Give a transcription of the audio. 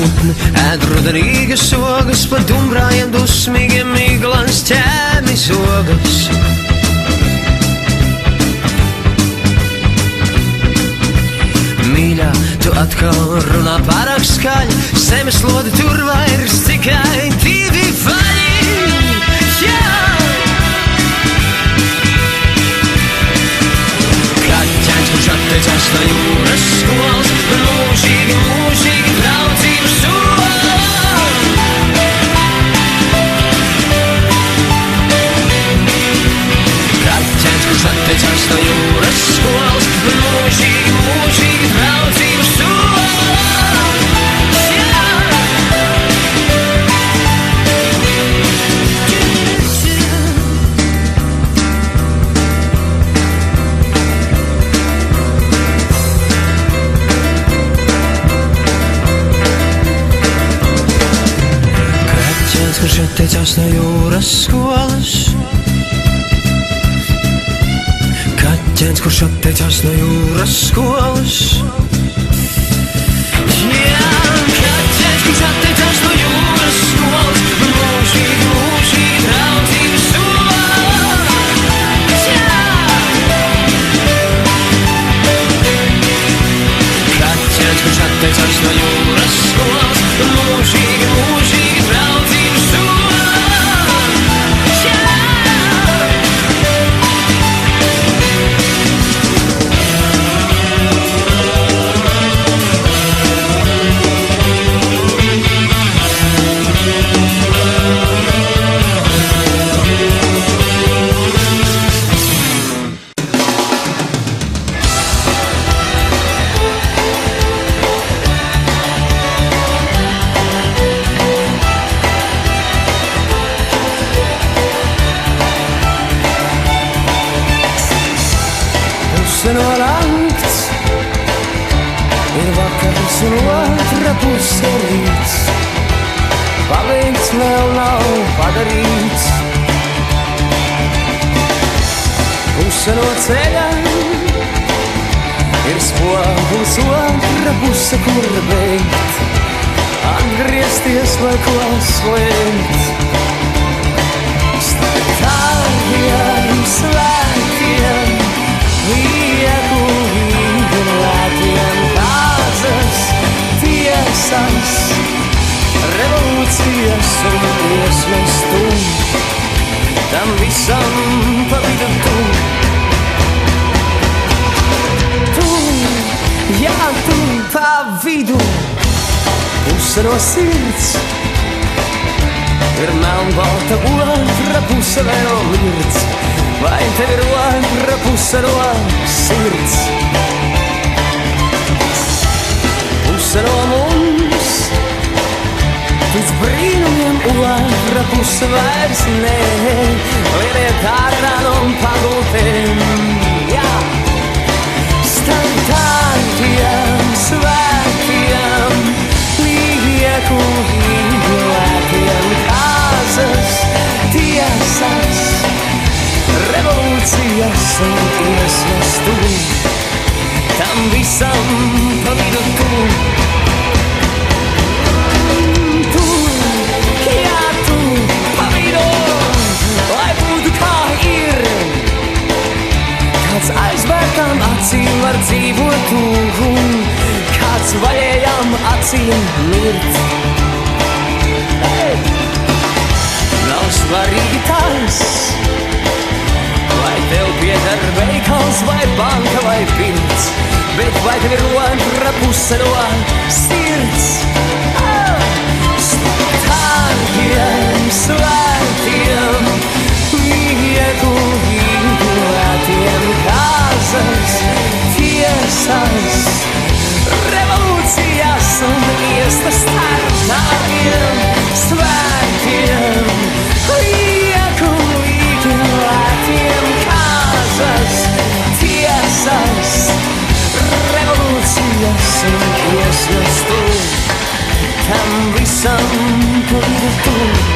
putni ēd rudenīgas ogas, pa dumbrājiem dusmīgiem miglas ķēmi zogas. Mīļā, tu atkal runā pārāk skaļi, zemeslodi tur vairs tikai divi vaļi. Kaķēns, kurš atteicās no jūras skolas, mūžīgi, mūžīgi draudzību sola. Kaķēns, kurš atteicās no jūras skolas, mūžīgi, mūžīgi draudzību sola. Kurš atteicās no jūras skolas. Kaķēns, kurš atteicās no jūras skolas. Jā, kaķēns, kurš atteicās no jūras skolas. Mūžīgi, mūžīgi draudzību sola. Jā. Kaķēns, kurš atteicās no jūras skolas. Mūžīgi, mūžīgi draudzību sola. No nakts ir vakars un otra puse rīts. Paveikts vēl nav padarīts. Puse no ceļa ir spogulis, otra puse, kur beigt. Atgriezties vai ko slēgt. Starp tādiem svētiem lieku vīglētiem kāzas, tiesas, revolūcijas un iesmes tu. Tam visam pa vidu tu. Tu, jā, tu pa vidu. Puse no sirds ir melnbalta, otra puse vēl mirdz. Vai tev ir otra puse no sirds? Puse no mums, tic brīnumiem, otra puse vairs nē. Lielie tārnām un pagultiem, jā. Starp tādiem svētiem, lieku vīglētiem kāzas, tiesas, revolūcijas un iesmas tu. Tam visam pa vidu tu. Tu, jā, tu pa vidu, lai būtu kā ir. Kāds aizvērtām acīm var dzīvot tu, kāds vaļējām acīm mirt. Hey! Nav svarīgi tas, vai tev pieder veikals, vai banka, vai pilns, bet vai tev ir otra puse no sirds? Starp tādiem svētiem, lieku vīglētiem kāzas, tiesas, revolūcijas un iestas. Starp tādiem svētiem, lieku vīglētiem kāzas, tiesas, revolūcijas un iestas tu. Tam visam pa vidu tu.